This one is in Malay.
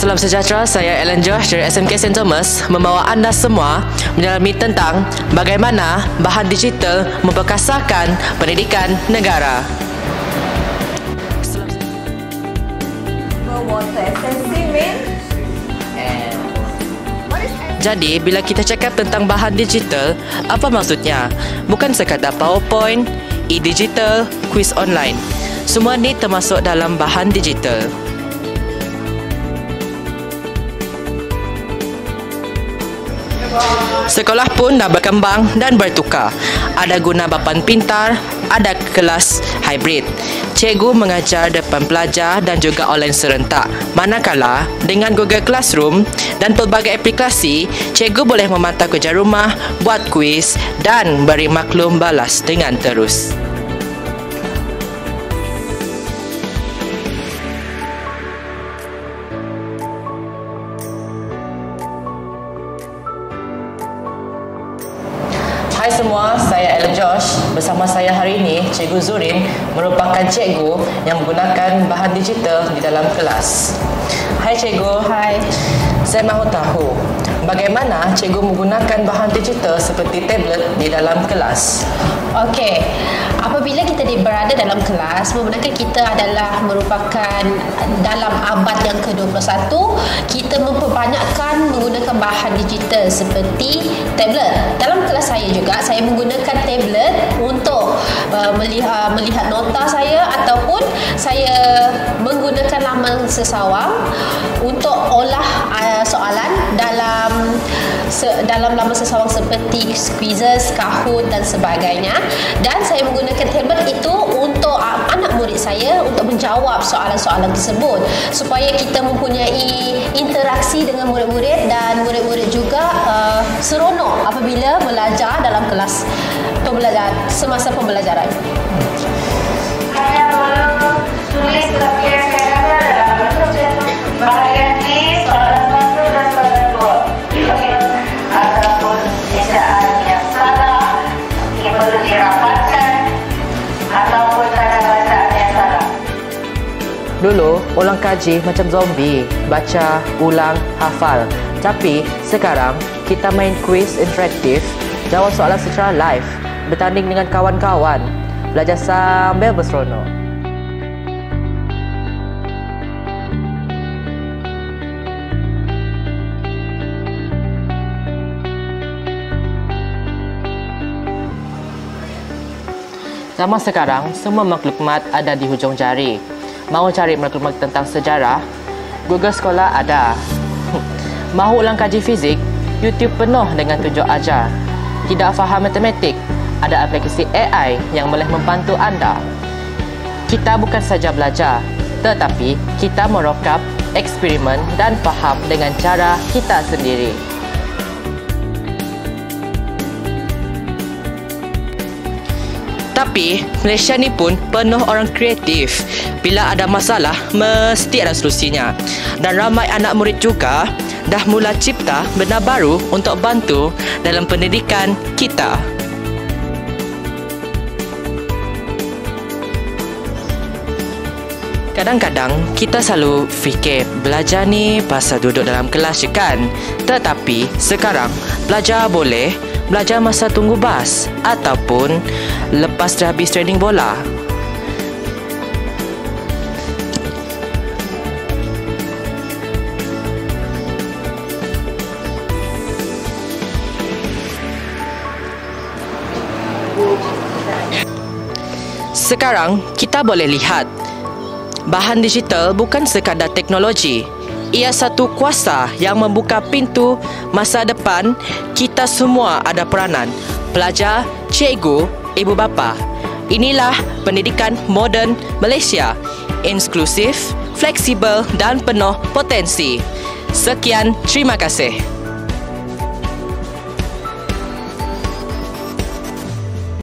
Salam sejahtera, saya Ellen Josh dari SMK St. Thomas membawa anda semua menyelami tentang bagaimana bahan digital memperkasakan pendidikan negara. Jadi, bila kita cakap tentang bahan digital, apa maksudnya? Bukan sekadar PowerPoint, e-digital, quiz online. Semua ni termasuk dalam bahan digital. Sekolah pun dah berkembang dan bertukar. Ada guna papan pintar, ada kelas hybrid. Cikgu mengajar depan pelajar dan juga online serentak. Manakala, dengan Google Classroom dan pelbagai aplikasi, cikgu boleh memantau kerja rumah, buat kuis dan beri maklum balas dengan terus. Hai semua, saya Ellen Josh. Bersama saya hari ini, Cikgu Zurin merupakan cikgu yang menggunakan bahan digital di dalam kelas. Hai Cikgu. Hai. Saya mahu tahu, bagaimana Cikgu menggunakan bahan digital seperti tablet di dalam kelas? Okey, apabila kita berada dalam kelas, membenarkan kita adalah merupakan dalam abad yang ke-21, kita memperbanyakkan menggunakan bahan digital seperti tablet. Dalam kelas saya juga, saya menggunakan tablet untuk melihat nota saya ataupun saya menggunakan laman sesawang untuk olah soalan dalam laman sesawang seperti quizzes, Kahoot dan sebagainya. Dan saya menggunakan tablet itu untuk anak murid saya untuk menjawab soalan-soalan tersebut supaya kita mempunyai interaksi dengan murid-murid dan murid-murid juga seronok apabila belajar dalam kelas semasa pembelajaran. Hanya perlu tulis tetapi saya rasa dalam bentuk bahagian A soalan 1 dan soalan 2. Okey. Ataupun ejaan yang salah yang perlu dirapatkan ataupun tanda bacaan yang salah. Dulu, ulang kaji macam zombie, baca, ulang, hafal. Tapi sekarang, kita main quiz interaktif, jawab soalan secara live, bertanding dengan kawan-kawan, belajar sambil berseronok. Zaman sekarang, semua maklumat ada di hujung jari. Mahu cari maklumat tentang sejarah? Google Scholar ada. Mahu ulang kaji fizik? YouTube penuh dengan tunjuk ajar. Tidak faham matematik? Ada aplikasi AI yang boleh membantu anda. Kita bukan saja belajar, tetapi kita merokap, eksperimen dan faham dengan cara kita sendiri. Tapi, Malaysia ni pun penuh orang kreatif. Bila ada masalah, mesti ada solusinya. Dan ramai anak murid juga dah mula cipta benda baru untuk bantu dalam pendidikan kita. Kadang-kadang kita selalu fikir belajar ni pasal duduk dalam kelas je kan. Tetapi sekarang belajar boleh belajar masa tunggu bas ataupun lepas dah habis training bola. Sekarang kita boleh lihat bahan digital bukan sekadar teknologi. Ia satu kuasa yang membuka pintu masa depan. Kita semua ada peranan. Pelajar, cikgu, ibu bapa. Inilah pendidikan moden Malaysia. Inklusif, fleksibel dan penuh potensi. Sekian, terima kasih.